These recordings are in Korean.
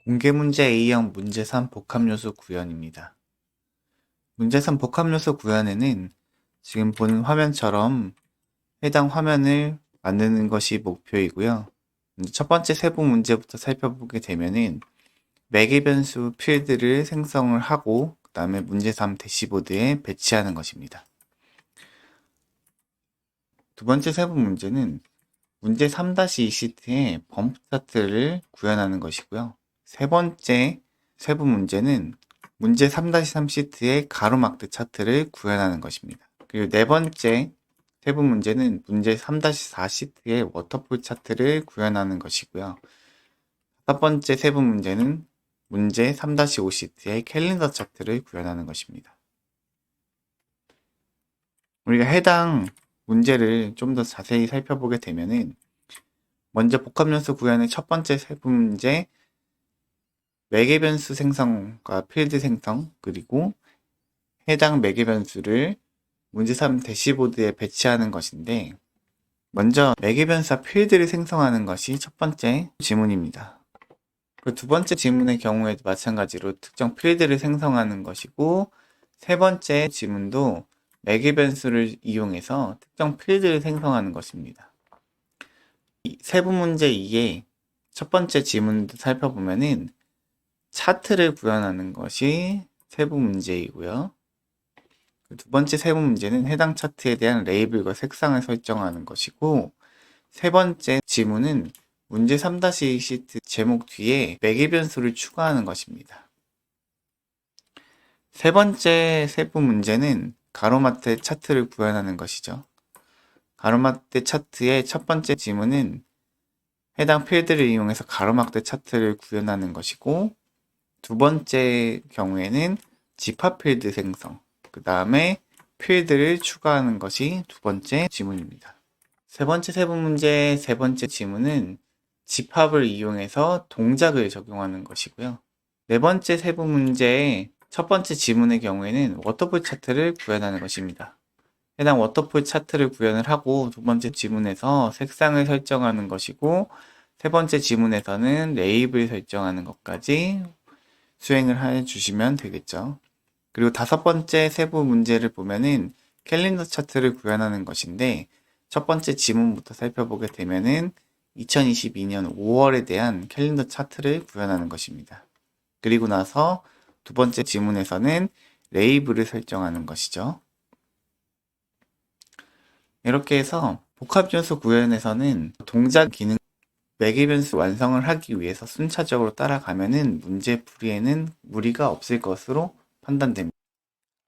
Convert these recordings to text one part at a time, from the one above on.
공개문제 A형 문제 3 복합요소 구현입니다. 문제 3 복합요소 구현에는 지금 보는 화면처럼 해당 화면을 만드는 것이 목표이고요. 첫 번째 세부 문제부터 살펴보게 되면은 매개 변수 필드를 생성을 하고 그 다음에 문제 3 대시보드에 배치하는 것입니다. 두 번째 세부 문제는 문제 3-2 시트의 범프 차트를 구현하는 것이고요. 세 번째 세부 문제는 문제 3-3 시트의 가로막대 차트를 구현하는 것입니다. 그리고 네 번째 세부 문제는 문제 3-4 시트의 워터폴 차트를 구현하는 것이고요. 다섯 번째 세부 문제는 문제 3-5 시트의 캘린더 차트를 구현하는 것입니다. 우리가 해당 문제를 좀 더 자세히 살펴보게 되면은 먼저 복합연수 구현의 첫 번째 세부 문제 매개 변수 생성과 필드 생성 그리고 해당 매개 변수를 문제 3 대시보드에 배치하는 것인데 먼저 매개 변수와 필드를 생성하는 것이 첫 번째 지문입니다. 그 두 번째 지문의 경우에도 마찬가지로 특정 필드를 생성하는 것이고 세 번째 지문도 매개 변수를 이용해서 특정 필드를 생성하는 것입니다. 세부 문제 2의 첫 번째 지문도 살펴보면은 차트를 구현하는 것이 세부 문제이고요. 두 번째 세부 문제는 해당 차트에 대한 레이블과 색상을 설정하는 것이고 세 번째 지문은 문제 3-2 시트 제목 뒤에 매개 변수를 추가하는 것입니다. 세 번째 세부 문제는 가로막대 차트를 구현하는 것이죠. 가로막대 차트의 첫 번째 지문은 해당 필드를 이용해서 가로막대 차트를 구현하는 것이고 두 번째 경우에는 집합 필드 생성, 그 다음에 필드를 추가하는 것이 두 번째 지문입니다. 세 번째 세부 문제의 세 번째 지문은 집합을 이용해서 동작을 적용하는 것이고요. 네 번째 세부 문제의 첫 번째 지문의 경우에는 워터폴 차트를 구현하는 것입니다. 해당 워터폴 차트를 구현을 하고 두 번째 지문에서 색상을 설정하는 것이고 세 번째 지문에서는 레이블 설정하는 것까지 수행을 해 주시면 되겠죠. 그리고 다섯 번째 세부 문제를 보면은 캘린더 차트를 구현하는 것인데 첫 번째 지문부터 살펴보게 되면은 2022년 5월에 대한 캘린더 차트를 구현하는 것입니다. 그리고 나서 두 번째 지문에서는 레이블을 설정하는 것이죠. 이렇게 해서 복합변수 구현에서는 동작 기능 매개 변수 완성을 하기 위해서 순차적으로 따라가면은 문제 풀이에는 무리가 없을 것으로 판단됩니다.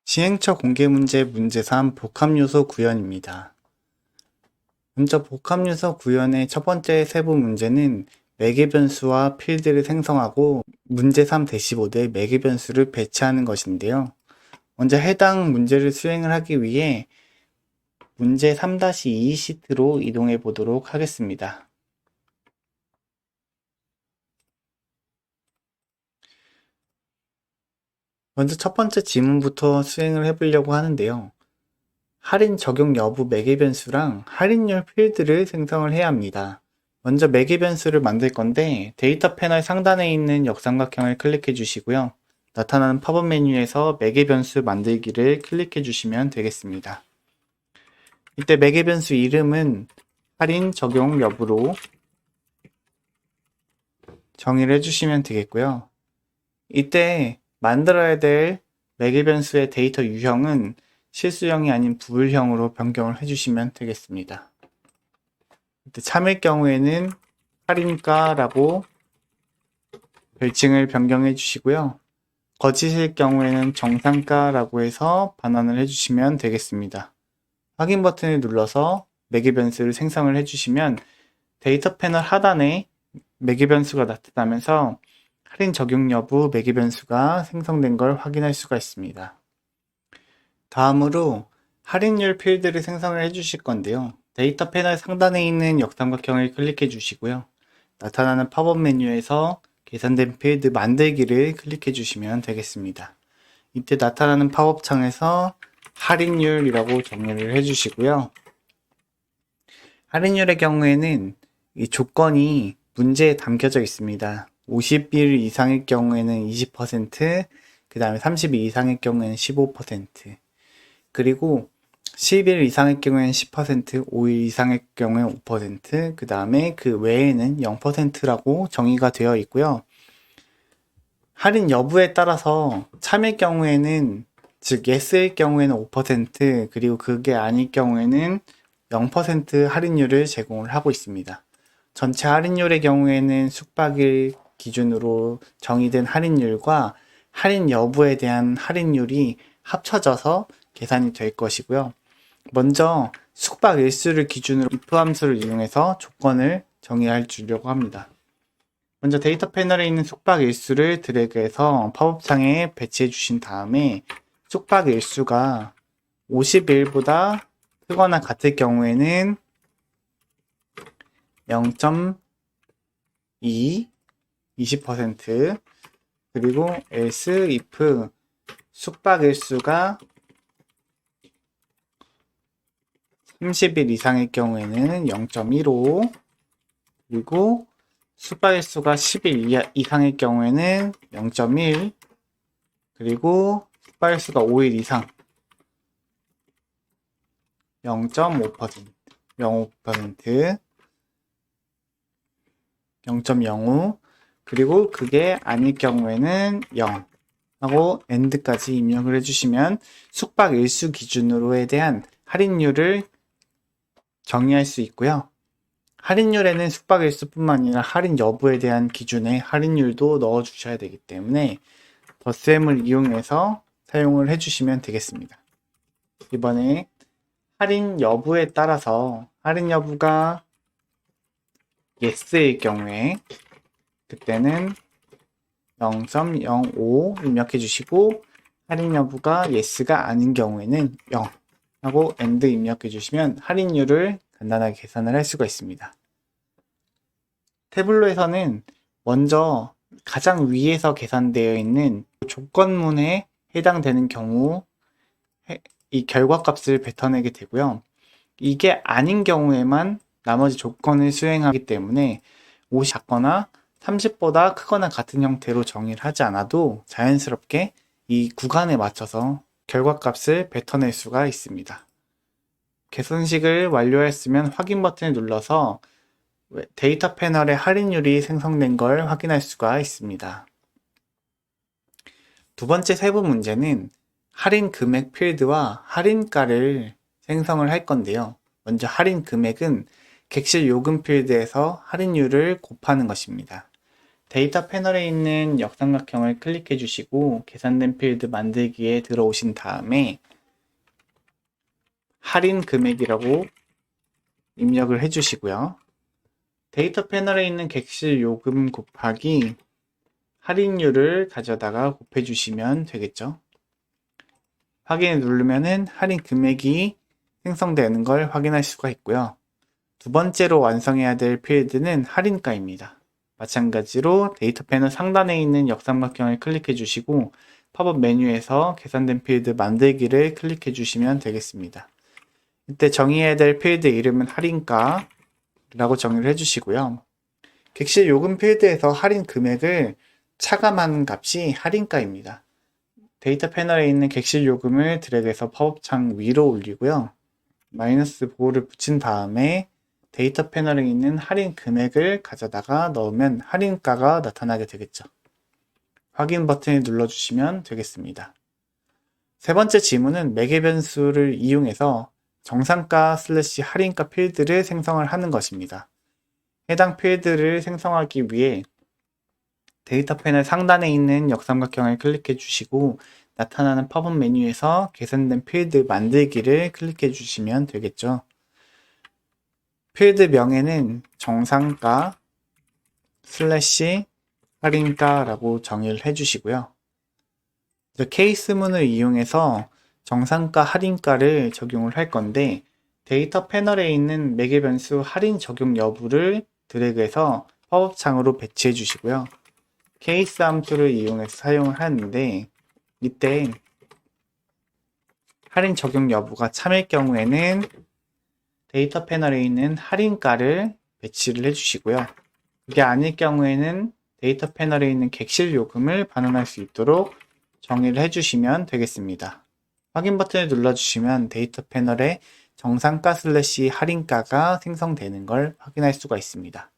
시행처 공개 문제 문제 3 복합요소 구현입니다. 먼저 복합요소 구현의 첫 번째 세부 문제는 매개 변수와 필드를 생성하고 문제 3 대시보드에 매개 변수를 배치하는 것인데요. 먼저 해당 문제를 수행을 하기 위해 문제 3-2 시트로 이동해 보도록 하겠습니다. 먼저 첫 번째 지문부터 수행을 해보려고 하는데요. 할인 적용 여부 매개 변수랑 할인율 필드를 생성을 해야 합니다. 먼저 매개 변수를 만들 건데 데이터 패널 상단에 있는 역삼각형을 클릭해 주시고요. 나타나는 팝업 메뉴에서 매개 변수 만들기를 클릭해 주시면 되겠습니다. 이때 매개 변수 이름은 할인 적용 여부로 정의를 해주시면 되겠고요. 이때 만들어야 될 매개 변수의 데이터 유형은 실수형이 아닌 부울형으로 변경을 해주시면 되겠습니다. 이때 참일 경우에는 할인가라고 별칭을 변경해 주시고요. 거짓일 경우에는 정상가라고 해서 반환을 해주시면 되겠습니다. 확인 버튼을 눌러서 매개 변수를 생성을 해주시면 데이터 패널 하단에 매개 변수가 나타나면서 할인 적용 여부 매개 변수가 생성된 걸 확인할 수가 있습니다. 다음으로 할인율 필드를 생성을 해주실 건데요. 데이터 패널 상단에 있는 역삼각형을 클릭해 주시고요. 나타나는 팝업 메뉴에서 계산된 필드 만들기를 클릭해 주시면 되겠습니다. 이때 나타나는 팝업 창에서 할인율이라고 정의를 해주시고요. 할인율의 경우에는 이 조건이 문제에 담겨져 있습니다. 50일 이상일 경우에는 20%, 그 다음에 30일 이상일 경우에는 15%, 그리고 10일 이상일 경우에는 10%, 5일 이상일 경우에는 5%, 그 다음에 그 외에는 0%라고 정의가 되어 있고요. 할인 여부에 따라서 참일 경우에는, 즉 yes일 경우에는 5%, 그리고 그게 아닐 경우에는 0% 할인율을 제공을 하고 있습니다. 전체 할인율의 경우에는 숙박일 기준으로 정의된 할인율과 할인 여부에 대한 할인율이 합쳐져서 계산이 될 것이고요. 먼저 숙박 일수를 기준으로 if 함수를 이용해서 조건을 정의할 주려고 합니다. 먼저 데이터 패널에 있는 숙박 일수를 드래그해서 팝업창에 배치해 주신 다음에 숙박 일수가 50일보다 크거나 같을 경우에는 0.2, 20%, 그리고 else if 숙박 일수가 30일 이상일 경우에는 0.15, 그리고 숙박 일수가 10일 이상일 경우에는 0.1, 그리고 숙박 일수가 5일 이상 0.5%, 0.5%, 0.05, 그리고 그게 아닐 경우에는 0 하고 end까지 입력을 해주시면 숙박 일수 기준으로에 대한 할인율을 정의할 수 있고요. 할인율에는 숙박 일수뿐만 아니라 할인 여부에 대한 기준에 할인율도 넣어 주셔야 되기 때문에 더셈을 이용해서 사용을 해주시면 되겠습니다. 이번에 할인 여부에 따라서 할인 여부가 yes일 경우에 그때는 0.05 입력해 주시고, 할인 여부가 yes가 아닌 경우에는 0 하고 end 입력해 주시면 할인율을 간단하게 계산을 할 수가 있습니다. 태블로에서는 먼저 가장 위에서 계산되어 있는 조건문에 해당되는 경우 이 결과값을 뱉어내게 되고요. 이게 아닌 경우에만 나머지 조건을 수행하기 때문에 50 작거나 30보다 크거나 같은 형태로 정의를 하지 않아도 자연스럽게 이 구간에 맞춰서 결과값을 뱉어낼 수가 있습니다. 개선식을 완료했으면 확인 버튼을 눌러서 데이터 패널의 할인율이 생성된 걸 확인할 수가 있습니다. 두 번째 세부 문제는 할인 금액 필드와 할인가를 생성을 할 건데요. 먼저 할인 금액은 객실 요금 필드에서 할인율을 곱하는 것입니다. 데이터 패널에 있는 역삼각형을 클릭해 주시고 계산된 필드 만들기에 들어오신 다음에 할인 금액이라고 입력을 해 주시고요. 데이터 패널에 있는 객실 요금 곱하기 할인율을 가져다가 곱해 주시면 되겠죠. 확인을 누르면은 할인 금액이 생성되는 걸 확인할 수가 있고요. 두 번째로 완성해야 될 필드는 할인가입니다. 마찬가지로 데이터 패널 상단에 있는 역삼각형을 클릭해 주시고 팝업 메뉴에서 계산된 필드 만들기를 클릭해 주시면 되겠습니다. 이때 정의해야 될 필드 이름은 할인가 라고 정의를 해주시고요. 객실 요금 필드에서 할인 금액을 차감하는 값이 할인가입니다. 데이터 패널에 있는 객실 요금을 드래그해서 팝업창 위로 올리고요. 마이너스 보호를 붙인 다음에 데이터 패널에 있는 할인 금액을 가져다가 넣으면 할인가가 나타나게 되겠죠. 확인 버튼을 눌러주시면 되겠습니다. 세 번째 지문은 매개 변수를 이용해서 정상가 / 할인가 필드를 생성을 하는 것입니다. 해당 필드를 생성하기 위해 데이터 패널 상단에 있는 역삼각형을 클릭해 주시고 나타나는 팝업 메뉴에서 계산된 필드 만들기를 클릭해 주시면 되겠죠. 필드 명에는 정상가 / 할인가 라고 정의를 해 주시고요. 케이스문을 이용해서 정상가 할인가를 적용을 할 건데 데이터 패널에 있는 매개 변수 할인 적용 여부를 드래그해서 팝업 창으로 배치해 주시고요. 케이스 함수를 이용해서 사용을 하는데 이때 할인 적용 여부가 참일 경우에는 데이터 패널에 있는 할인가를 배치를 해주시고요. 그게 아닐 경우에는 데이터 패널에 있는 객실 요금을 반환할 수 있도록 정의를 해주시면 되겠습니다. 확인 버튼을 눌러주시면 데이터 패널에 정상가 / 할인가가 생성되는 걸 확인할 수가 있습니다.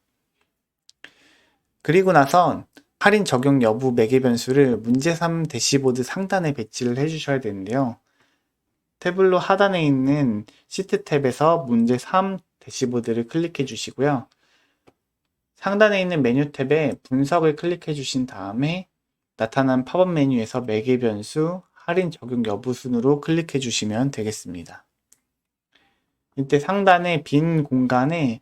그리고 나선 할인 적용 여부 매개 변수를 문제 3 대시보드 상단에 배치를 해주셔야 되는데요. 태블로 하단에 있는 시트 탭에서 문제 3 대시보드를 클릭해 주시고요. 상단에 있는 메뉴 탭에 분석을 클릭해 주신 다음에 나타난 팝업 메뉴에서 매개 변수 할인 적용 여부 순으로 클릭해 주시면 되겠습니다. 이때 상단에 빈 공간에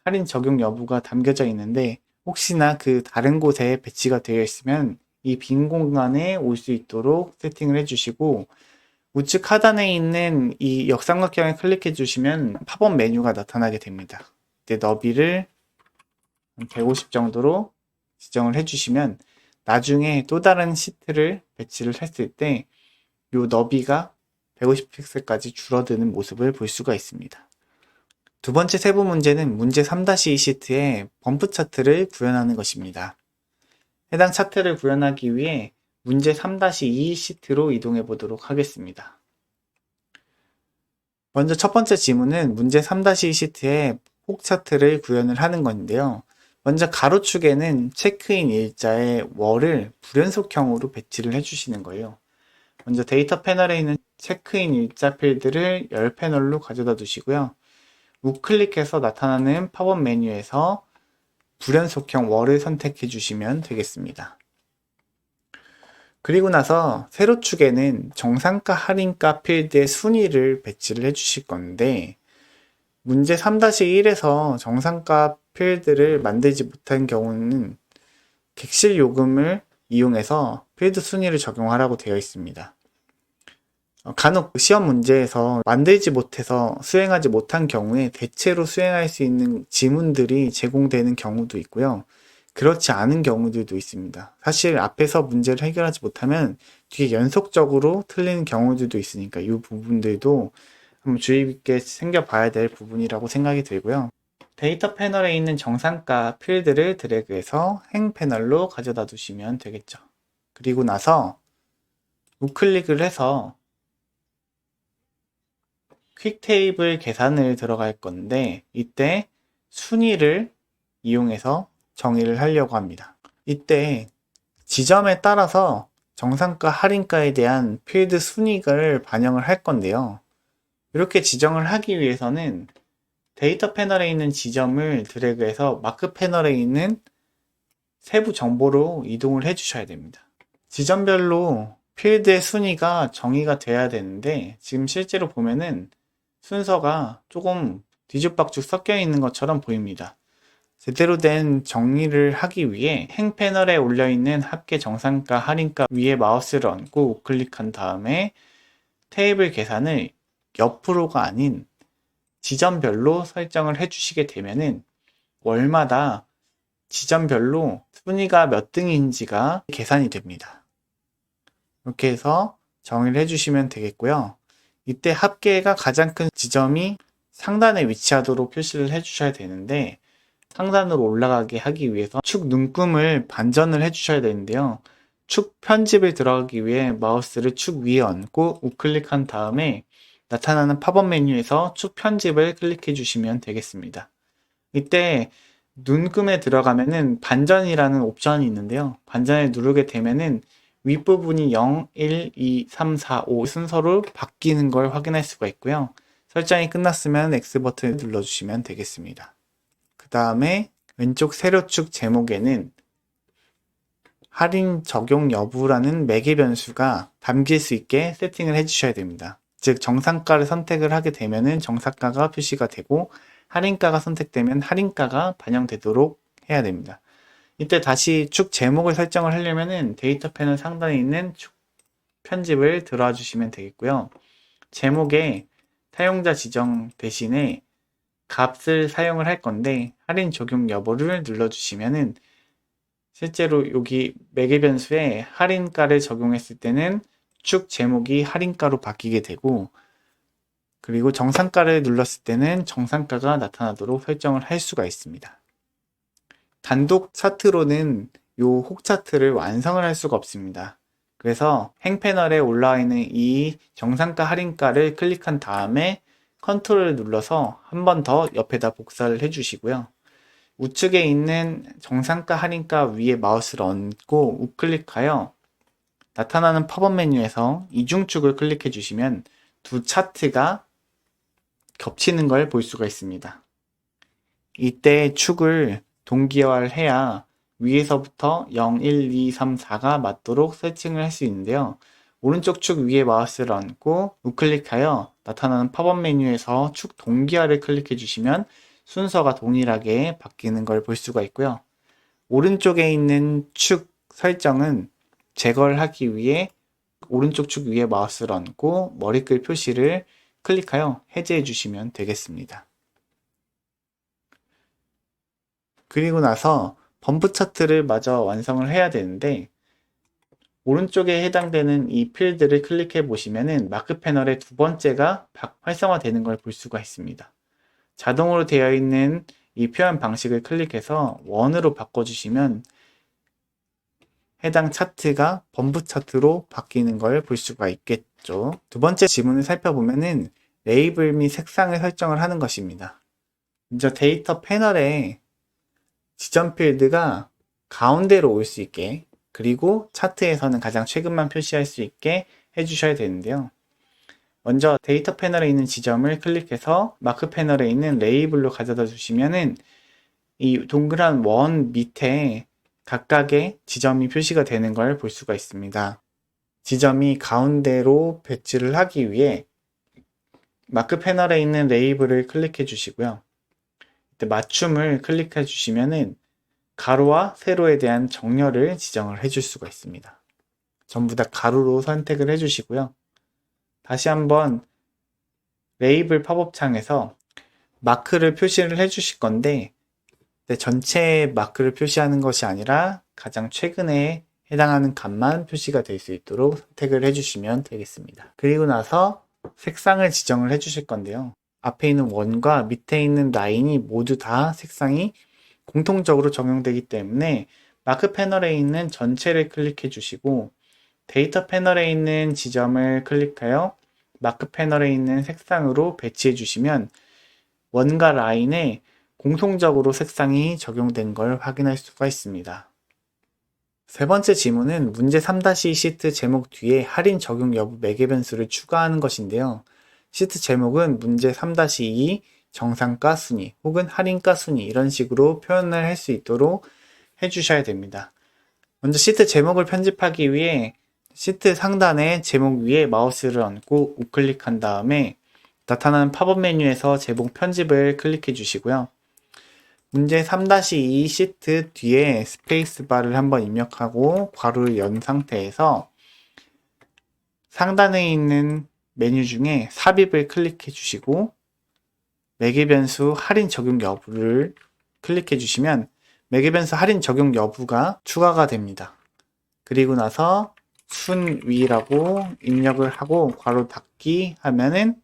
할인 적용 여부가 담겨져 있는데 혹시나 그 다른 곳에 배치가 되어 있으면 이 빈 공간에 올 수 있도록 세팅을 해주시고 우측 하단에 있는 이 역삼각형을 클릭해 주시면 팝업 메뉴가 나타나게 됩니다. 이때 너비를 150 정도로 지정을 해주시면 나중에 또 다른 시트를 배치를 했을 때 이 너비가 150픽셀까지 줄어드는 모습을 볼 수가 있습니다. 두 번째 세부 문제는 문제 3-2 시트에 범프 차트를 구현하는 것입니다. 해당 차트를 구현하기 위해 문제 3-2 시트로 이동해 보도록 하겠습니다. 먼저 첫 번째 지문은 문제 3-2 시트에 폭 차트를 구현을 하는 건데요. 먼저 가로축에는 체크인 일자의 월을 불연속형으로 배치를 해주시는 거예요. 먼저 데이터 패널에 있는 체크인 일자 필드를 열 패널로 가져다 두시고요. 우클릭해서 나타나는 팝업 메뉴에서 불연속형 월을 선택해 주시면 되겠습니다. 그리고 나서 세로축에는 정상가 할인가 필드의 순위를 배치를 해 주실 건데 문제 3-1에서 정상가 필드를 만들지 못한 경우는 객실 요금을 이용해서 필드 순위를 적용하라고 되어 있습니다. 간혹 시험 문제에서 만들지 못해서 수행하지 못한 경우에 대체로 수행할 수 있는 지문들이 제공되는 경우도 있고요. 그렇지 않은 경우들도 있습니다. 사실 앞에서 문제를 해결하지 못하면 뒤에 연속적으로 틀리는 경우들도 있으니까 이 부분들도 한번 주의 깊게 챙겨봐야 될 부분이라고 생각이 들고요. 데이터 패널에 있는 정상가 필드를 드래그해서 행 패널로 가져다 두시면 되겠죠. 그리고 나서 우클릭을 해서 퀵 테이블 계산을 들어갈 건데 이때 순위를 이용해서 정의를 하려고 합니다. 이때 지점에 따라서 정상가 할인가에 대한 필드 순위를 반영을 할 건데요. 이렇게 지정을 하기 위해서는 데이터 패널에 있는 지점을 드래그해서 마크 패널에 있는 세부 정보로 이동을 해 주셔야 됩니다. 지점별로 필드의 순위가 정의가 돼야 되는데 지금 실제로 보면은 순서가 조금 뒤죽박죽 섞여 있는 것처럼 보입니다. 제대로 된 정리를 하기 위해 행 패널에 올려있는 합계 정상가 할인가 위에 마우스를 얹고 우클릭한 다음에 테이블 계산을 옆으로가 아닌 지점별로 설정을 해주시게 되면은 월마다 지점별로 순위가 몇 등인지가 계산이 됩니다. 이렇게 해서 정의를 해주시면 되겠고요. 이때 합계가 가장 큰 지점이 상단에 위치하도록 표시를 해주셔야 되는데 상단으로 올라가게 하기 위해서 축 눈금을 반전을 해주셔야 되는데요. 축 편집을 들어가기 위해 마우스를 축 위에 얹고 우클릭한 다음에 나타나는 팝업 메뉴에서 축 편집을 클릭해 주시면 되겠습니다. 이때 눈금에 들어가면은 반전이라는 옵션이 있는데요. 반전을 누르게 되면은 윗부분이 0, 1, 2, 3, 4, 5 순서로 바뀌는 걸 확인할 수가 있고요. 설정이 끝났으면 X 버튼을 눌러주시면 되겠습니다. 그 다음에 왼쪽 세로축 제목에는 할인 적용 여부라는 매개 변수가 담길 수 있게 세팅을 해주셔야 됩니다. 즉 정상가를 선택을 하게 되면은 정상가가 표시가 되고 할인가가 선택되면 할인가가 반영되도록 해야 됩니다. 이때 다시 축 제목을 설정을 하려면은 데이터 패널 상단에 있는 축 편집을 들어와 주시면 되겠고요. 제목에 사용자 지정 대신에 값을 사용을 할 건데 할인 적용 여부를 눌러주시면은 실제로 여기 매개 변수에 할인가를 적용했을 때는 축 제목이 할인가로 바뀌게 되고 그리고 정상가를 눌렀을 때는 정상가가 나타나도록 설정을 할 수가 있습니다. 단독 차트로는 요 혹 차트를 완성을 할 수가 없습니다. 그래서 행 패널에 올라와 있는 이 정상가 할인가를 클릭한 다음에 컨트롤을 눌러서 한 번 더 옆에다 복사를 해주시고요. 우측에 있는 정상가 할인가 위에 마우스를 얹고 우클릭하여 나타나는 팝업 메뉴에서 이중축을 클릭해 주시면 두 차트가 겹치는 걸 볼 수가 있습니다. 이때 축을 동기화해야 위에서부터 0, 1, 2, 3, 4가 맞도록 세팅을 할 수 있는데요. 오른쪽 축 위에 마우스를 얹고 우클릭하여 나타나는 팝업 메뉴에서 축 동기화를 클릭해 주시면 순서가 동일하게 바뀌는 걸 볼 수가 있고요. 오른쪽에 있는 축 설정은 제거를 하기 위해 오른쪽 축 위에 마우스를 얹고 머리글 표시를 클릭하여 해제해 주시면 되겠습니다. 그리고 나서 범프 차트를 마저 완성을 해야 되는데 오른쪽에 해당되는 이 필드를 클릭해 보시면은 마크 패널의 두 번째가 활성화되는 걸 볼 수가 있습니다. 자동으로 되어 있는 이 표현 방식을 클릭해서 원으로 바꿔주시면 해당 차트가 범프 차트로 바뀌는 걸 볼 수가 있겠죠. 두 번째 지문을 살펴보면은 레이블 및 색상을 설정을 하는 것입니다. 먼저 데이터 패널에 지점 필드가 가운데로 올 수 있게 그리고 차트에서는 가장 최근만 표시할 수 있게 해주셔야 되는데요. 먼저 데이터 패널에 있는 지점을 클릭해서 마크 패널에 있는 레이블로 가져다 주시면은 이 동그란 원 밑에 각각의 지점이 표시가 되는 걸 볼 수가 있습니다. 지점이 가운데로 배치를 하기 위해 마크 패널에 있는 레이블을 클릭해 주시고요. 이때 맞춤을 클릭해 주시면은 가로와 세로에 대한 정렬을 지정을 해줄 수가 있습니다. 전부 다 가로로 선택을 해주시고요. 다시 한번 레이블 팝업 창에서 마크를 표시를 해주실 건데 전체 마크를 표시하는 것이 아니라 가장 최근에 해당하는 값만 표시가 될 수 있도록 선택을 해주시면 되겠습니다. 그리고 나서 색상을 지정을 해주실 건데요. 앞에 있는 원과 밑에 있는 라인이 모두 다 색상이 공통적으로 적용되기 때문에 마크 패널에 있는 전체를 클릭해 주시고 데이터 패널에 있는 지점을 클릭하여 마크 패널에 있는 색상으로 배치해 주시면 원과 라인에 공통적으로 색상이 적용된 걸 확인할 수가 있습니다. 세 번째 지문은 문제 3-2 시트 제목 뒤에 할인 적용 여부 매개 변수를 추가하는 것인데요. 시트 제목은 문제 3-2 정상가 순위 혹은 할인가 순위 이런 식으로 표현을 할 수 있도록 해주셔야 됩니다. 먼저 시트 제목을 편집하기 위해 시트 상단의 제목 위에 마우스를 얹고 우클릭한 다음에 나타나는 팝업 메뉴에서 제목 편집을 클릭해 주시고요. 문제 3-2 시트 뒤에 스페이스바를 한번 입력하고 괄호를 연 상태에서 상단에 있는 메뉴 중에 삽입을 클릭해 주시고 매개 변수 할인 적용 여부를 클릭해 주시면 매개 변수 할인 적용 여부가 추가가 됩니다. 그리고 나서 순위라고 입력을 하고 괄호 닫기 하면은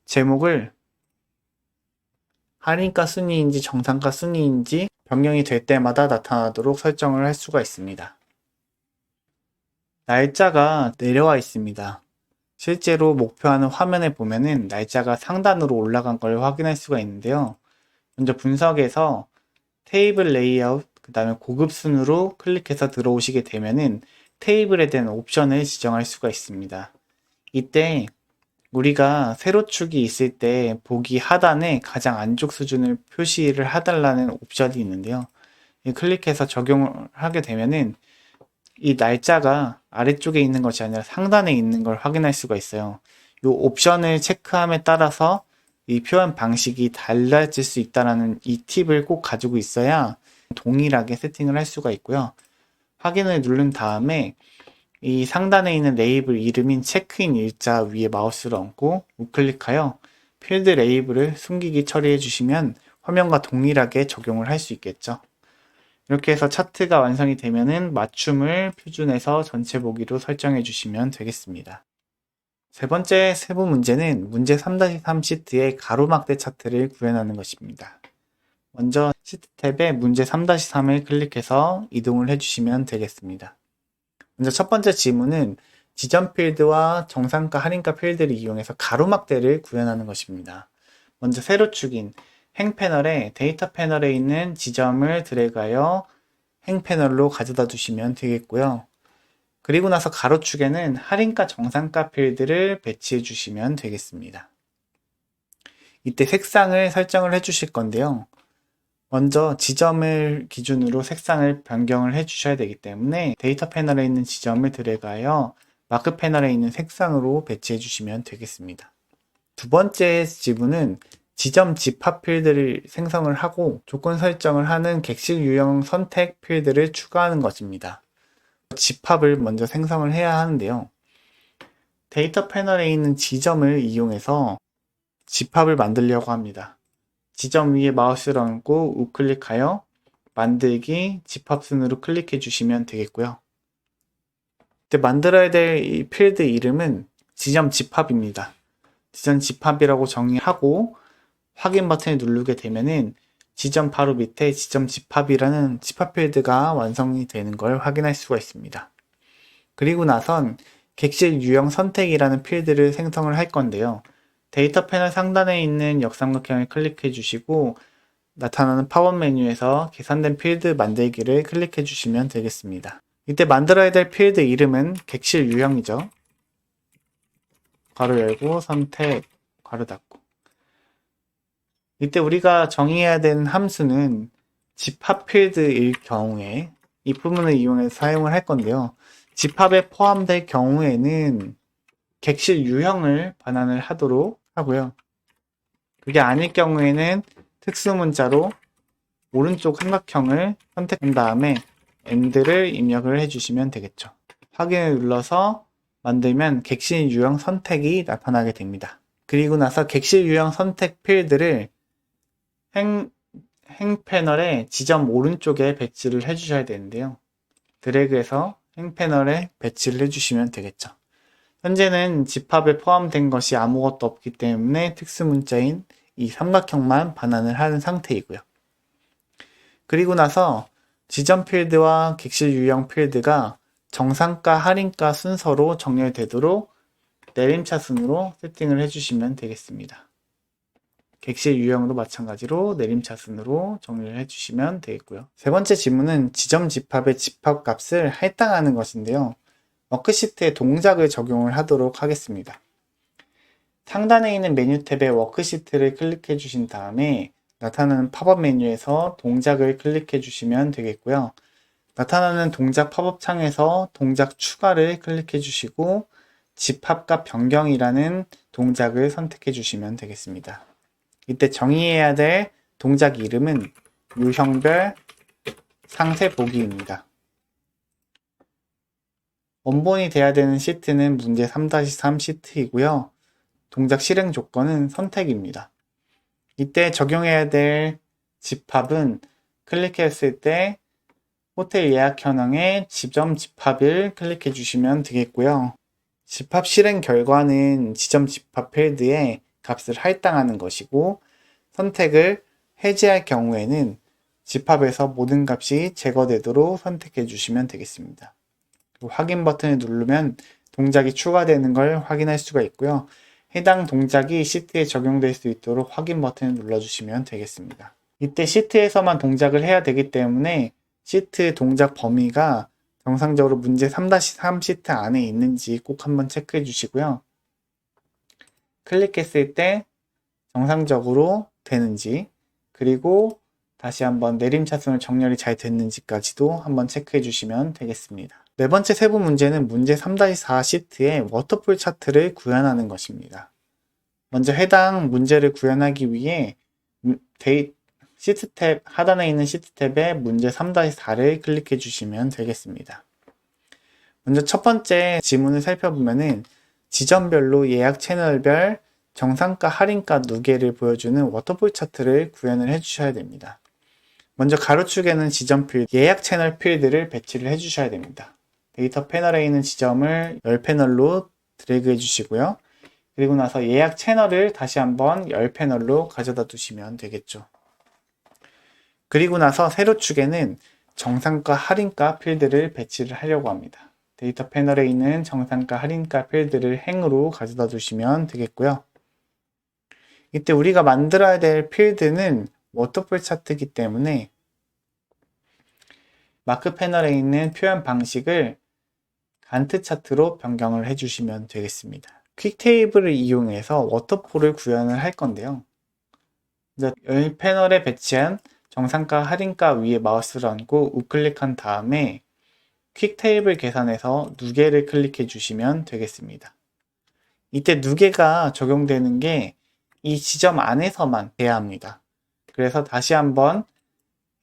제목을 할인가 순위인지 정상가 순위인지 변경이 될 때마다 나타나도록 설정을 할 수가 있습니다. 날짜가 내려와 있습니다. 실제로 목표하는 화면에 보면은 날짜가 상단으로 올라간 걸 확인할 수가 있는데요. 먼저 분석에서 테이블 레이아웃, 그 다음에 고급 순으로 클릭해서 들어오시게 되면은 테이블에 대한 옵션을 지정할 수가 있습니다. 이때 우리가 세로축이 있을 때 보기 하단에 가장 안쪽 수준을 표시를 해달라는 옵션이 있는데요. 클릭해서 적용을 하게 되면은 이 날짜가 아래쪽에 있는 것이 아니라 상단에 있는 걸 확인할 수가 있어요. 이 옵션을 체크함에 따라서 이 표현 방식이 달라질 수 있다는 이 팁을 꼭 가지고 있어야 동일하게 세팅을 할 수가 있고요. 확인을 누른 다음에 이 상단에 있는 레이블 이름인 체크인 일자 위에 마우스를 얹고 우클릭하여 필드 레이블을 숨기기 처리해 주시면 화면과 동일하게 적용을 할 수 있겠죠. 이렇게 해서 차트가 완성이 되면은 맞춤을 표준에서 전체 보기로 설정해 주시면 되겠습니다. 세 번째 세부 문제는 문제 3-3 시트의 가로막대 차트를 구현하는 것입니다. 먼저 시트 탭에 문제 3-3을 클릭해서 이동을 해주시면 되겠습니다. 먼저 첫 번째 지문은 지점 필드와 정상가 할인가 필드를 이용해서 가로막대를 구현하는 것입니다. 먼저 세로 축인 행 패널에 데이터 패널에 있는 지점을 드래그하여 행 패널로 가져다 두시면 되겠고요. 그리고 나서 가로축에는 할인가 정상가 필드를 배치해 주시면 되겠습니다. 이때 색상을 설정을 해 주실 건데요. 먼저 지점을 기준으로 색상을 변경을 해 주셔야 되기 때문에 데이터 패널에 있는 지점을 드래그하여 마크 패널에 있는 색상으로 배치해 주시면 되겠습니다. 두 번째 지문은 지점 집합 필드를 생성을 하고 조건 설정을 하는 객실 유형 선택 필드를 추가하는 것입니다. 집합을 먼저 생성을 해야 하는데요. 데이터 패널에 있는 지점을 이용해서 집합을 만들려고 합니다. 지점 위에 마우스를 얹고 우클릭하여 만들기 집합 순으로 클릭해 주시면 되겠고요. 이때 만들어야 될 이 필드 이름은 지점 집합입니다. 지점 집합이라고 정의하고 확인 버튼을 누르게 되면은 지점 바로 밑에 지점 집합이라는 집합 필드가 완성이 되는 걸 확인할 수가 있습니다. 그리고 나선 객실 유형 선택이라는 필드를 생성을 할 건데요. 데이터 패널 상단에 있는 역삼각형을 클릭해 주시고 나타나는 팝업 메뉴에서 계산된 필드 만들기를 클릭해 주시면 되겠습니다. 이때 만들어야 될 필드 이름은 객실 유형이죠. 괄호 열고 선택 괄호 닫고. 이때 우리가 정의해야 되는 함수는 집합 필드일 경우에 이 부분을 이용해서 사용을 할 건데요. 집합에 포함될 경우에는 객실 유형을 반환을 하도록 하고요. 그게 아닐 경우에는 특수 문자로 오른쪽 삼각형을 선택한 다음에 AND를 입력을 해주시면 되겠죠. 확인을 눌러서 만들면 객실 유형 선택이 나타나게 됩니다. 그리고 나서 객실 유형 선택 필드를 행 패널의 지점 오른쪽에 배치를 해주셔야 되는데요. 드래그해서 행 패널에 배치를 해주시면 되겠죠. 현재는 집합에 포함된 것이 아무것도 없기 때문에 특수 문자인 이 삼각형만 반환을 하는 상태이고요. 그리고 나서 지점 필드와 객실 유형 필드가 정상가, 할인가 순서로 정렬되도록 내림차순으로 세팅을 해주시면 되겠습니다. 객실 유형도 마찬가지로 내림차순으로 정리를 해주시면 되겠고요. 세 번째 지문은 지점 집합의 집합 값을 할당하는 것인데요. 워크시트에 동작을 적용을 하도록 하겠습니다. 상단에 있는 메뉴 탭에 워크시트를 클릭해 주신 다음에 나타나는 팝업 메뉴에서 동작을 클릭해 주시면 되겠고요. 나타나는 동작 팝업 창에서 동작 추가를 클릭해 주시고 집합값 변경이라는 동작을 선택해 주시면 되겠습니다. 이때 정의해야 될 동작 이름은 유형별 상세 보기입니다. 원본이 돼야 되는 시트는 문제 3-3 시트이고요. 동작 실행 조건은 선택입니다. 이때 적용해야 될 집합은 클릭했을 때 호텔 예약 현황에 지점 집합을 클릭해 주시면 되겠고요. 집합 실행 결과는 지점 집합 필드에 값을 할당하는 것이고 선택을 해제할 경우에는 집합에서 모든 값이 제거되도록 선택해 주시면 되겠습니다. 확인 버튼을 누르면 동작이 추가되는 걸 확인할 수가 있고요. 해당 동작이 시트에 적용될 수 있도록 확인 버튼을 눌러주시면 되겠습니다. 이때 시트에서만 동작을 해야 되기 때문에 시트 동작 범위가 정상적으로 문제 3-3 시트 안에 있는지 꼭 한번 체크해 주시고요. 클릭했을 때 정상적으로 되는지 그리고 다시 한번 내림차순을 정렬이 잘 됐는지까지도 한번 체크해 주시면 되겠습니다. 네 번째 세부 문제는 문제 3-4 시트의 워터풀 차트를 구현하는 것입니다. 먼저 해당 문제를 구현하기 위해 시트 탭 하단에 있는 시트 탭에 문제 3-4를 클릭해 주시면 되겠습니다. 먼저 첫 번째 지문을 살펴보면은 지점별로 예약 채널별 정상가 할인가 누계를 보여주는 워터풀 차트를 구현을 해 주셔야 됩니다. 먼저 가로축에는 지점 필드, 예약 채널 필드를 배치를 해 주셔야 됩니다. 데이터 패널에 있는 지점을 열 패널로 드래그 해 주시고요. 그리고 나서 예약 채널을 다시 한번 열 패널로 가져다 두시면 되겠죠. 그리고 나서 세로 축에는 정상가 할인가 필드를 배치를 하려고 합니다. 데이터 패널에 있는 정상가 할인가 필드를 행으로 가져다 주시면 되겠고요. 이때 우리가 만들어야 될 필드는 워터풀 차트이기 때문에 마크 패널에 있는 표현 방식을 간트 차트로 변경을 해주시면 되겠습니다. 퀵 테이블을 이용해서 워터폴을 구현을 할 건데요. 이 패널에 배치한 정상가 할인가 위에 마우스를 얹고 우클릭한 다음에 퀵 테이블 계산에서 누계를 클릭해 주시면 되겠습니다. 이때 누계가 적용되는 게 이 지점 안에서만 돼야 합니다. 그래서 다시 한번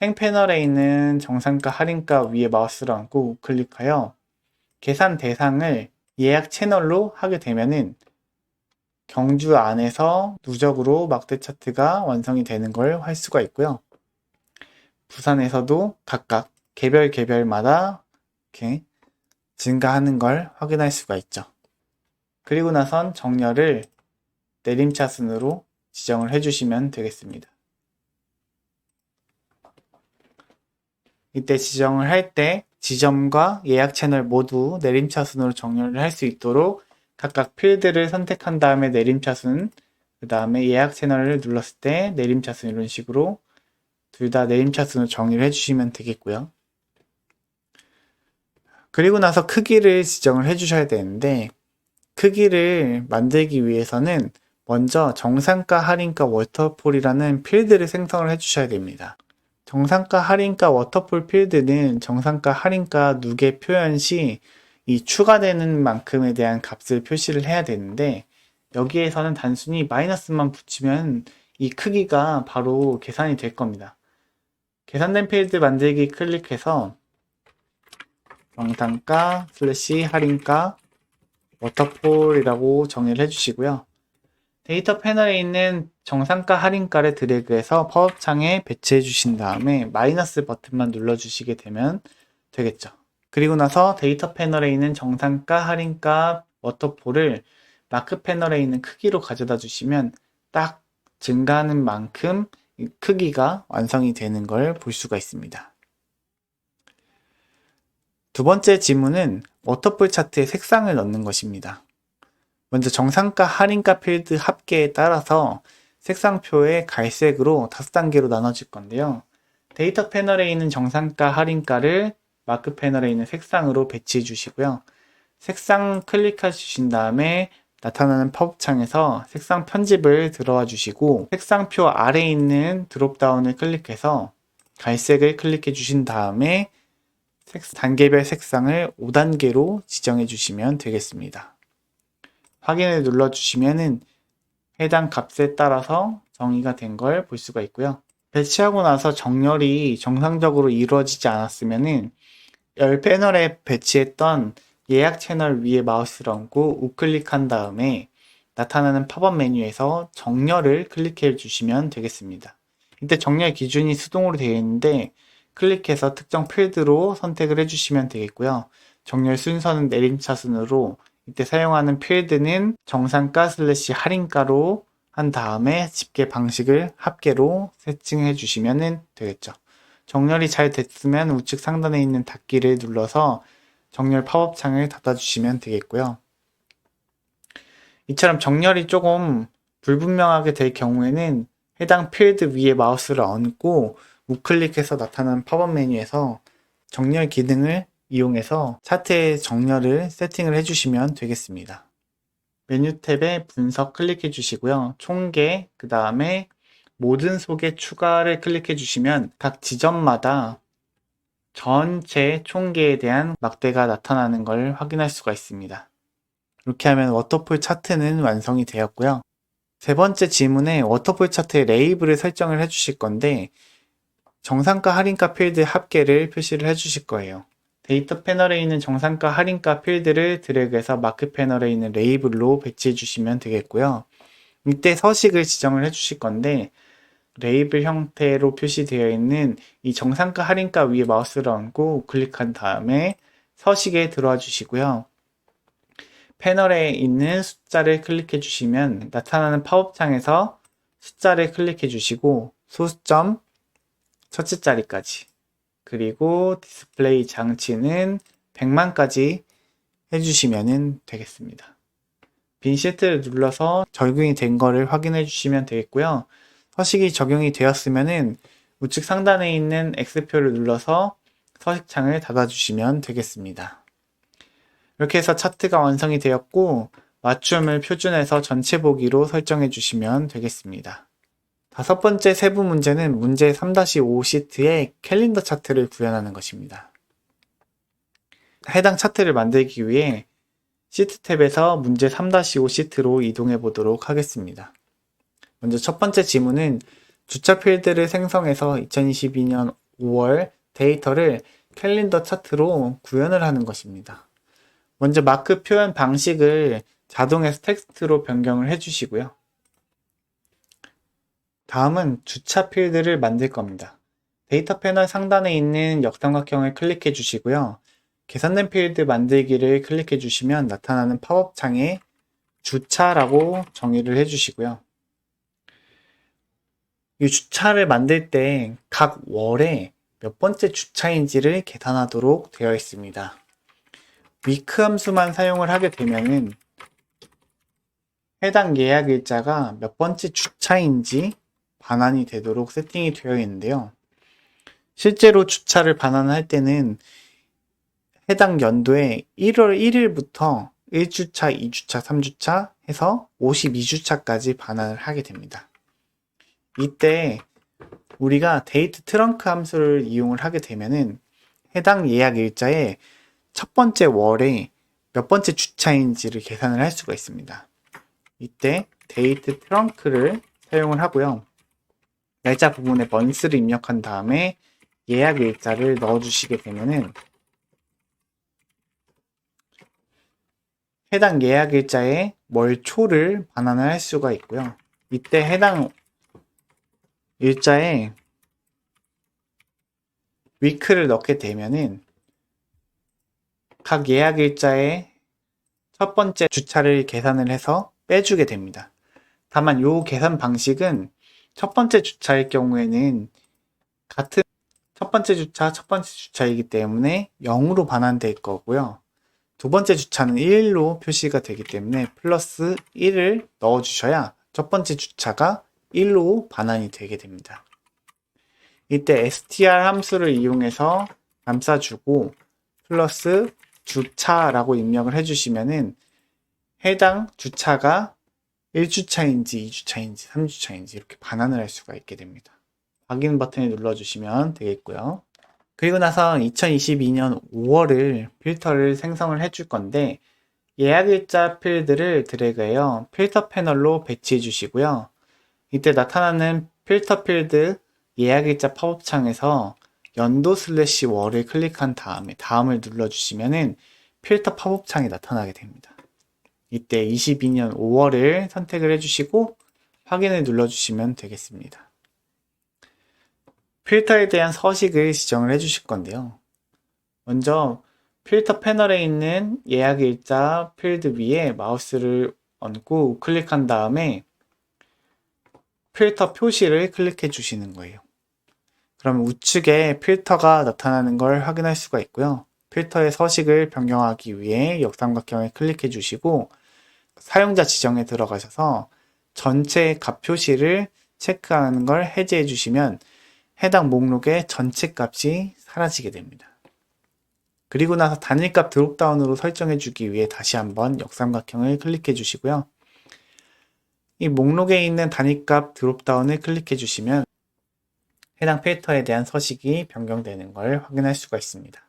행 패널에 있는 정상가 할인가 위에 마우스를 얹고 우클릭하여 계산 대상을 예약 채널로 하게 되면은 경주 안에서 누적으로 막대 차트가 완성이 되는 걸 할 수가 있고요. 부산에서도 각각 개별마다 이렇게 증가하는 걸 확인할 수가 있죠. 그리고 나선 정렬을 내림차순으로 지정을 해주시면 되겠습니다. 이때 지정을 할 때 지점과 예약 채널 모두 내림차순으로 정렬을 할 수 있도록 각각 필드를 선택한 다음에 내림차순, 그 다음에 예약 채널을 눌렀을 때 내림차순 이런 식으로 둘 다 내림차순으로 정리를 해주시면 되겠고요. 그리고 나서 크기를 지정을 해주셔야 되는데 크기를 만들기 위해서는 먼저 정상가 할인가 워터폴이라는 필드를 생성을 해주셔야 됩니다. 정상가 할인가 워터폴 필드는 정상가 할인가 누계 표현 시 이 추가되는 만큼에 대한 값을 표시를 해야 되는데 여기에서는 단순히 마이너스만 붙이면 이 크기가 바로 계산이 될 겁니다. 계산된 필드 만들기 클릭해서 정상가 슬래시 할인가 워터폴이라고 정의를 해주시고요. 데이터 패널에 있는 정상가 할인가를 드래그해서 팝업창에 배치해 주신 다음에 마이너스 버튼만 눌러주시게 되면 되겠죠. 그리고 나서 데이터 패널에 있는 정상가 할인가 워터폴을 마크 패널에 있는 크기로 가져다 주시면 딱 증가하는 만큼 크기가 완성이 되는 걸 볼 수가 있습니다. 두 번째 지문은 워터폴 차트에 색상을 넣는 것입니다. 먼저 정상가 할인가 필드 합계에 따라서 색상표의 갈색으로 5단계로 나눠질 건데요. 데이터 패널에 있는 정상가 할인가를 마크 패널에 있는 색상으로 배치해 주시고요. 색상 클릭해 주신 다음에 나타나는 팝업창에서 색상 편집을 들어와 주시고 색상표 아래에 있는 드롭다운을 클릭해서 갈색을 클릭해 주신 다음에 단계별 색상을 5단계로 지정해 주시면 되겠습니다. 확인을 눌러주시면 해당 값에 따라서 정의가 된 걸 볼 수가 있고요. 배치하고 나서 정렬이 정상적으로 이루어지지 않았으면 열 패널에 배치했던 예약 채널 위에 마우스를 얹고 우클릭한 다음에 나타나는 팝업 메뉴에서 정렬을 클릭해 주시면 되겠습니다. 이때 정렬 기준이 수동으로 되어 있는데 클릭해서 특정 필드로 선택을 해주시면 되겠고요. 정렬 순서는 내림차순으로 이때 사용하는 필드는 정상가 슬래시 할인가로 한 다음에 집계 방식을 합계로 세팅해 주시면 되겠죠. 정렬이 잘 됐으면 우측 상단에 있는 닫기를 눌러서 정렬 팝업 창을 닫아 주시면 되겠고요. 이처럼 정렬이 조금 불분명하게 될 경우에는 해당 필드 위에 마우스를 얹고 우클릭해서 나타나는 팝업 메뉴에서 정렬 기능을 이용해서 차트의 정렬을 세팅을 해주시면 되겠습니다. 메뉴 탭에 분석 클릭해 주시고요. 총계, 그 다음에 모든 속에 추가를 클릭해 주시면 각 지점마다 전체 총계에 대한 막대가 나타나는 걸 확인할 수가 있습니다. 이렇게 하면 워터폴 차트는 완성이 되었고요. 세 번째 지문에 워터폴 차트의 레이블을 설정을 해 주실 건데 정상가 할인가 필드 합계를 표시를 해 주실 거예요. 데이터 패널에 있는 정상가 할인가 필드를 드래그해서 마크 패널에 있는 레이블로 배치해 주시면 되겠고요. 이때 서식을 지정을 해 주실 건데 레이블 형태로 표시되어 있는 이 정상가 할인가 위에 마우스를 얹고 클릭한 다음에 서식에 들어와 주시고요. 패널에 있는 숫자를 클릭해 주시면 나타나는 팝업창에서 숫자를 클릭해 주시고 소수점 첫째 자리까지. 그리고 디스플레이 장치는 100만까지 해주시면 되겠습니다. 빈 시트를 눌러서 적용이 된 거를 확인해 주시면 되겠고요. 서식이 적용이 되었으면 우측 상단에 있는 X표를 눌러서 서식창을 닫아주시면 되겠습니다. 이렇게 해서 차트가 완성이 되었고 맞춤을 표준에서 전체 보기로 설정해 주시면 되겠습니다. 다섯 번째 세부 문제는 문제 3-5 시트에 캘린더 차트를 구현하는 것입니다. 해당 차트를 만들기 위해 시트 탭에서 문제 3-5 시트로 이동해 보도록 하겠습니다. 먼저 첫 번째 지문은 주차 필드를 생성해서 2022년 5월 데이터를 캘린더 차트로 구현을 하는 것입니다. 먼저 마크 표현 방식을 자동에서 텍스트로 변경을 해주시고요. 다음은 주차 필드를 만들 겁니다. 데이터 패널 상단에 있는 역삼각형을 클릭해 주시고요. 계산된 필드 만들기를 클릭해 주시면 나타나는 팝업 창에 주차라고 정의를 해 주시고요. 이 주차를 만들 때 각 월에 몇 번째 주차인지를 계산하도록 되어 있습니다. week 함수만 사용을 하게 되면은 해당 예약 일자가 몇 번째 주차인지 반환이 되도록 세팅이 되어 있는데요. 실제로 주차를 반환할 때는 해당 연도에 1월 1일부터 1주차, 2주차, 3주차 해서 52주차까지 반환을 하게 됩니다. 이때 우리가 데이트 트렁크 함수를 이용을 하게 되면은 해당 예약 일자의 첫 번째 월에 몇 번째 주차인지를 계산을 할 수가 있습니다. 이때 데이트 트렁크를 사용을 하고요. 날짜 부분에 month를 입력한 다음에 예약 일자를 넣어주시게 되면은 해당 예약 일자의 월초를 반환을 할 수가 있고요. 이때 해당 일자에 week를 넣게 되면은 각 예약 일자의 첫 번째 주차를 계산을 해서 빼주게 됩니다. 다만 이 계산 방식은 첫 번째 주차일 경우에는 같은 첫 번째 주차이기 때문에 0으로 반환될 거고요. 두 번째 주차는 1로 표시가 되기 때문에 플러스 1을 넣어주셔야 첫 번째 주차가 1로 반환이 되게 됩니다. 이때 str 함수를 이용해서 감싸주고 플러스 주차라고 입력을 해주시면은 해당 주차가 1주차인지 2주차인지 3주차인지 이렇게 반환을 할 수가 있게 됩니다. 확인 버튼을 눌러주시면 되겠고요. 그리고 나서 2022년 5월을 필터를 생성을 해줄 건데 예약일자 필드를 드래그해요. 필터 패널로 배치해 주시고요. 이때 나타나는 필터 필드 예약일자 팝업 창에서 연도 슬래시 월을 클릭한 다음에 다음을 눌러주시면은 필터 팝업 창이 나타나게 됩니다. 이때 22년 5월을 선택을 해주시고 확인을 눌러주시면 되겠습니다. 필터에 대한 서식을 지정을 해주실 건데요. 먼저 필터 패널에 있는 예약일자 필드 위에 마우스를 얹고 클릭한 다음에 필터 표시를 클릭해 주시는 거예요. 그럼 우측에 필터가 나타나는 걸 확인할 수가 있고요. 필터의 서식을 변경하기 위해 역삼각형을 클릭해 주시고 사용자 지정에 들어가셔서 전체 값 표시를 체크하는 걸 해제해 주시면 해당 목록의 전체 값이 사라지게 됩니다. 그리고 나서 단일값 드롭다운으로 설정해 주기 위해 다시 한번 역삼각형을 클릭해 주시고요. 이 목록에 있는 단일값 드롭다운을 클릭해 주시면 해당 필터에 대한 서식이 변경되는 걸 확인할 수가 있습니다.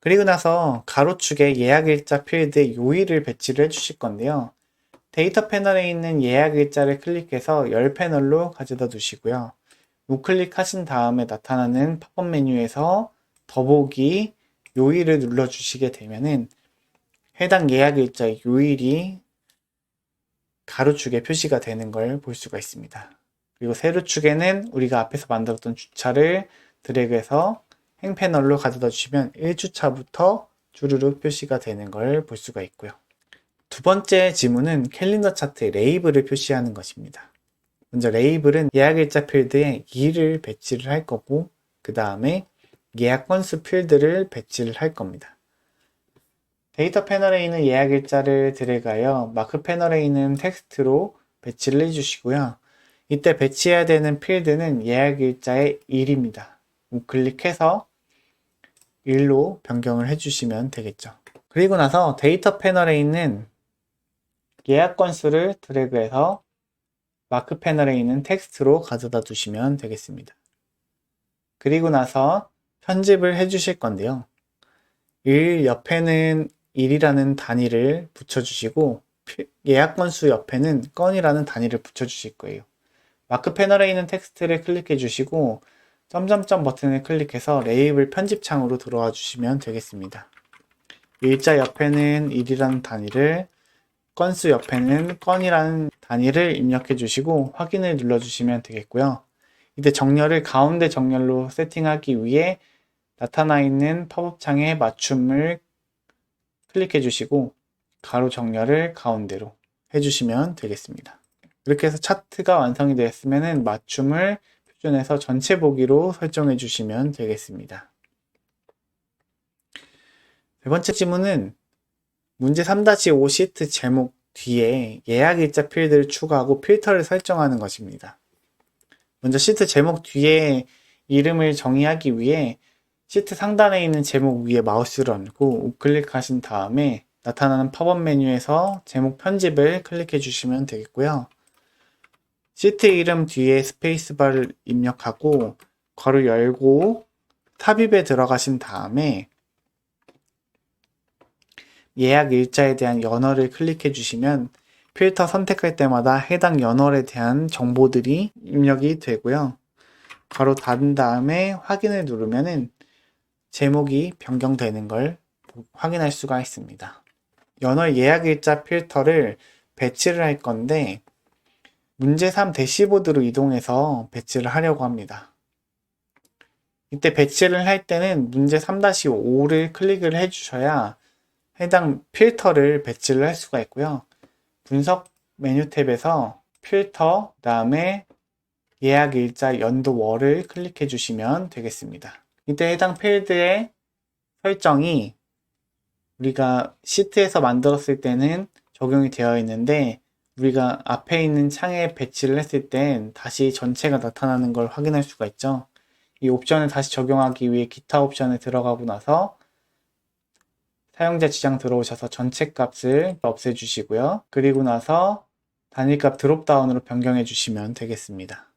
그리고 나서 가로축에 예약일자 필드에 요일을 배치를 해주실 건데요. 데이터 패널에 있는 예약일자를 클릭해서 열 패널로 가져다 두시고요. 우클릭하신 다음에 나타나는 팝업 메뉴에서 더보기 요일을 눌러주시게 되면은 해당 예약일자의 요일이 가로축에 표시가 되는 걸 볼 수가 있습니다. 그리고 세로축에는 우리가 앞에서 만들었던 주차를 드래그해서 행 패널로 가져다 주시면 1주차부터 주르륵 표시가 되는 걸 볼 수가 있고요. 두 번째 지문은 캘린더 차트의 레이블을 표시하는 것입니다. 먼저 레이블은 예약일자 필드에 2를 배치를 할 거고, 그 다음에 예약 건수 필드를 배치를 할 겁니다. 데이터 패널에 있는 예약일자를 드래그하여 마크 패널에 있는 텍스트로 배치를 해주시고요. 이때 배치해야 되는 필드는 예약일자의 1입니다. 우클릭해서 1로 변경을 해주시면 되겠죠. 그리고 나서 데이터 패널에 있는 예약 건수를 드래그해서 마크 패널에 있는 텍스트로 가져다 두시면 되겠습니다. 그리고 나서 편집을 해주실 건데요. 1 옆에는 1이라는 단위를 붙여주시고 예약 건수 옆에는 건이라는 단위를 붙여주실 거예요. 마크 패널에 있는 텍스트를 클릭해 주시고 점점점 버튼을 클릭해서 레이블 편집창으로 들어와 주시면 되겠습니다. 일자 옆에는 1이라는 단위를, 건수 옆에는 건이라는 단위를 입력해 주시고 확인을 눌러 주시면 되겠고요. 이때 정렬을 가운데 정렬로 세팅하기 위해 나타나 있는 팝업 창에 맞춤을 클릭해 주시고 가로 정렬을 가운데로 해주시면 되겠습니다. 이렇게 해서 차트가 완성이 되었으면 맞춤을 표준해서 전체 보기로 설정해 주시면 되겠습니다. 세 번째 지문은 문제 3-5 시트 제목 뒤에 예약일자 필드를 추가하고 필터를 설정하는 것입니다. 먼저 시트 제목 뒤에 이름을 정의하기 위해 시트 상단에 있는 제목 위에 마우스를 얹고 우클릭하신 다음에 나타나는 팝업 메뉴에서 제목 편집을 클릭해 주시면 되겠고요. 시트 이름 뒤에 스페이스바를 입력하고 괄호 열고 삽입에 들어가신 다음에 예약 일자에 대한 연어를 클릭해 주시면 필터 선택할 때마다 해당 연어에 대한 정보들이 입력이 되고요. 괄호 닫은 다음에 확인을 누르면은 제목이 변경되는 걸 확인할 수가 있습니다. 연어 예약일자 필터를 배치를 할 건데 문제 3 대시보드로 이동해서 배치를 하려고 합니다. 이때 배치를 할 때는 문제 3-5를 클릭을 해주셔야 해당 필터를 배치를 할 수가 있고요. 분석 메뉴 탭에서 필터, 그 다음에 예약일자 연도월을 클릭해 주시면 되겠습니다. 이때 해당 필드의 설정이 우리가 시트에서 만들었을 때는 적용이 되어 있는데 우리가 앞에 있는 창에 배치를 했을 땐 다시 전체가 나타나는 걸 확인할 수가 있죠. 이 옵션을 다시 적용하기 위해 기타 옵션에 들어가고 나서 사용자 지정 들어오셔서 전체 값을 없애주시고요. 그리고 나서 단일값 드롭다운으로 변경해 주시면 되겠습니다.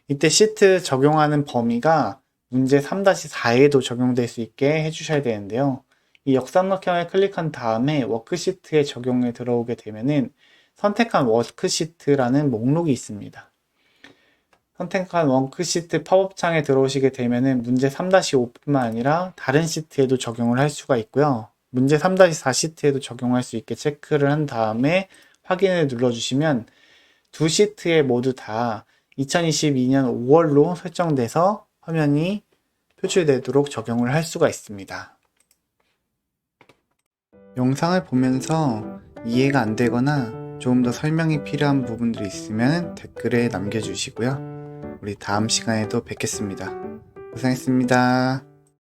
이때 시트 적용하는 범위가 문제 3-4에도 적용될 수 있게 해주셔야 되는데요. 이 역삼각형을 클릭한 다음에 워크시트에 적용에 들어오게 되면은 선택한 워크시트라는 목록이 있습니다. 선택한 워크시트 팝업 창에 들어오시게 되면은 문제 3-5뿐만 아니라 다른 시트에도 적용을 할 수가 있고요. 문제 3-4 시트에도 적용할 수 있게 체크를 한 다음에 확인을 눌러주시면 두 시트에 모두 다 2022년 5월로 설정돼서 화면이 표출되도록 적용을 할 수가 있습니다. 영상을 보면서 이해가 안 되거나 조금 더 설명이 필요한 부분들이 있으면 댓글에 남겨주시고요. 우리 다음 시간에도 뵙겠습니다. 고생했습니다.